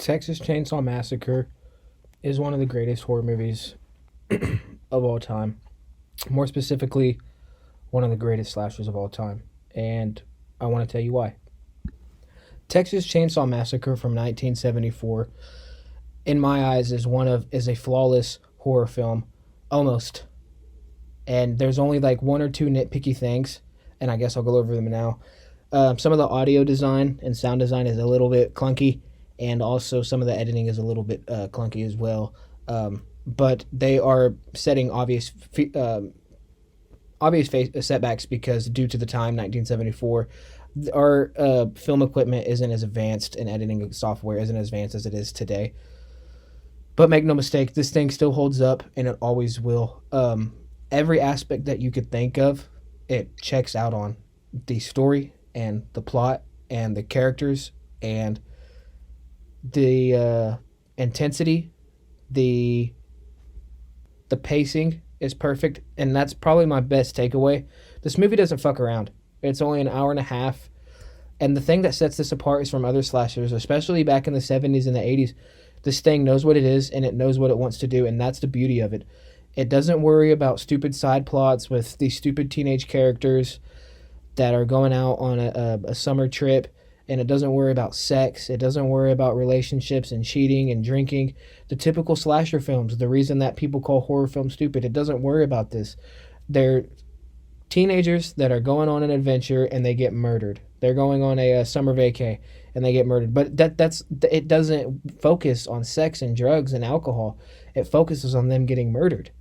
Texas Chainsaw Massacre is one of the greatest horror movies of all time. More specifically, one of the greatest slashers of all time. And I want to tell you why. Texas Chainsaw Massacre from 1974, in my eyes, is a flawless horror film, almost. And there's only like one or two nitpicky things, and I guess I'll go over them now. Some of the audio design and sound design is a little bit clunky, and also some of the editing is a little bit clunky as well. But they are setting setbacks because due to the time, 1974, our film equipment isn't as advanced and editing software isn't as advanced as it is today. But make no mistake, this thing still holds up, and it always will. Every aspect that you could think of, it checks out on. The story and the plot and the characters and the intensity, the pacing is perfect, and that's probably my best takeaway. This movie doesn't fuck around. It's only an hour and a half, and the thing that sets this apart is from other slashers, especially back in the 70s and the 80s. This thing knows what it is, and it knows what it wants to do, and that's the beauty of it. It doesn't worry about stupid side plots with these stupid teenage characters that are going out on a summer trip, and it doesn't worry about sex. It doesn't worry about relationships and cheating and drinking. The typical slasher films, the reason that people call horror films stupid, it doesn't worry about this. They're teenagers that are going on an adventure and they get murdered. They're going on a summer vacay and they get murdered. But it doesn't focus on sex and drugs and alcohol. It focuses on them getting murdered.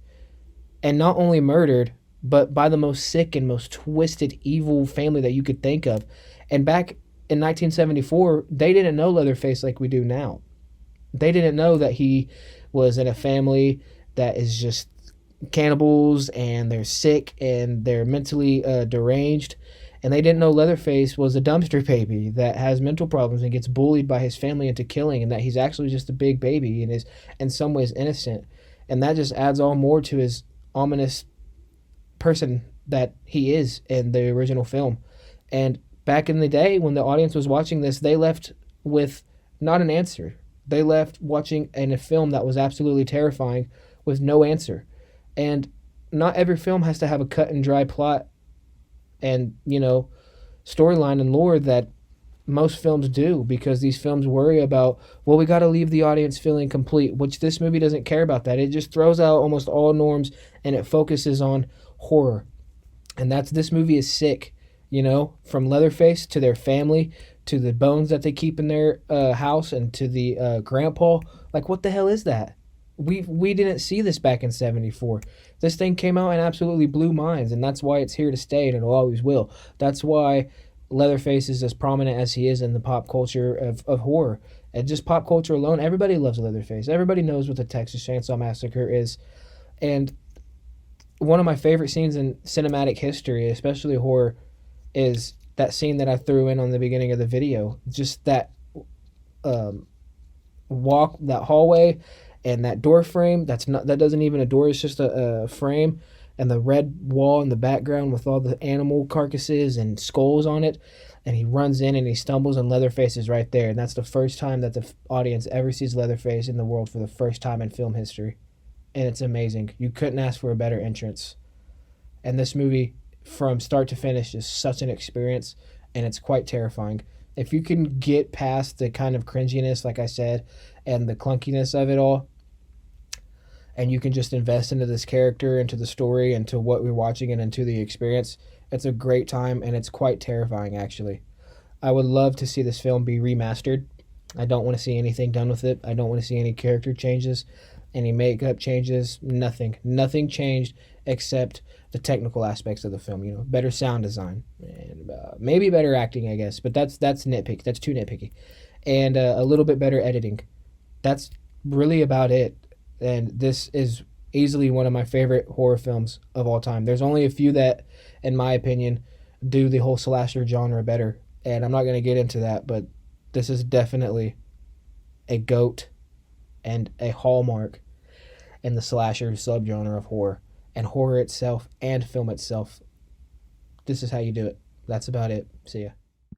And not only murdered, but by the most sick and most twisted, evil family that you could think of. And back in 1974, they didn't know Leatherface like we do now. They didn't know that he was in a family that is just cannibals and they're sick and they're mentally deranged. And they didn't know Leatherface was a dumpster baby that has mental problems and gets bullied by his family into killing, and that he's actually just a big baby and is in some ways innocent. And that just adds all more to his ominous person that he is in the original film. And back in the day when the audience was watching this, they left with not an answer. They left watching in a film that was absolutely terrifying with no answer. And not every film has to have a cut and dry plot and, storyline and lore that most films do, because these films worry about, well, we got to leave the audience feeling complete, which this movie doesn't care about that. It just throws out almost all norms and it focuses on horror. And this movie is sick, from Leatherface to their family to the bones that they keep in their house and to the grandpa. Like, what the hell is that? We didn't see this back in 74. This thing came out and absolutely blew minds, and that's why it's here to stay, and it always will. That's why Leatherface is as prominent as he is in the pop culture of horror. And just pop culture alone, everybody loves Leatherface. Everybody knows what the Texas Chainsaw Massacre is. And one of my favorite scenes in cinematic history, especially horror, is that scene that I threw in on the beginning of the video. Just that walk, that hallway, and that door frame. That doesn't even a door, it's just a frame, and the red wall in the background with all the animal carcasses and skulls on it. And he runs in and he stumbles, and Leatherface is right there. And that's the first time that the audience ever sees Leatherface in the world for the first time in film history. And it's amazing. You couldn't ask for a better entrance. And this movie, from start to finish, is such an experience, and it's quite terrifying. If you can get past the kind of cringiness, like I said, and the clunkiness of it all, and you can just invest into this character, into the story, into what we're watching, and into the experience, it's a great time, and it's quite terrifying, actually. I would love to see this film be remastered. I don't want to see anything done with it. I don't want to see any character changes, any makeup changes, nothing. Nothing changed except the technical aspects of the film, better sound design, and maybe better acting, I guess, but that's nitpicky. That's too nitpicky. And a little bit better editing. That's really about it. And this is easily one of my favorite horror films of all time. There's only a few that, in my opinion, do the whole slasher genre better, and I'm not going to get into that, but this is definitely a GOAT and a hallmark in the slasher subgenre of horror, and horror itself and film itself. This is how you do it. That's about it. See ya.